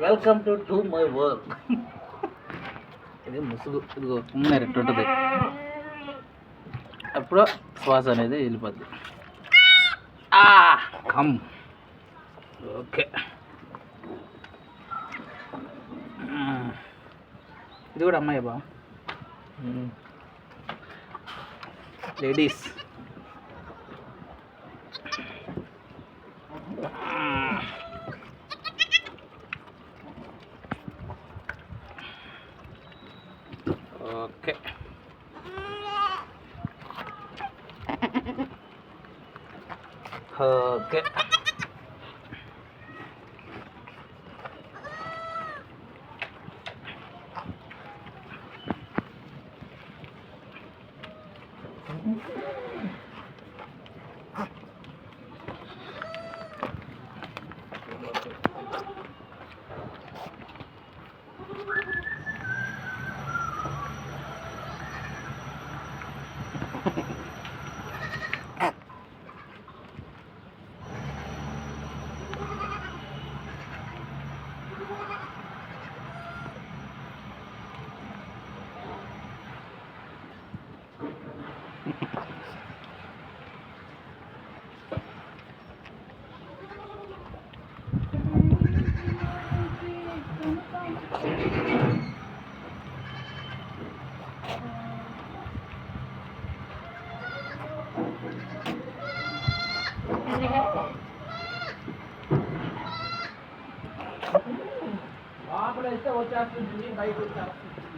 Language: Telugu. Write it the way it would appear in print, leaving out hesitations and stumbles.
Welcome to my work. ఇది ముసుగు, ఇదిగో రెట్టు ఉంటుంది, అప్పుడు శ్వాస అనేది వెళ్ళిపోద్ది. Come okay. ఇది కూడా అమ్మాయి బా, లేడీస్. Okay okay. లోపలైతే వచ్చేస్తుంది, బయట వచ్చేస్తుంది.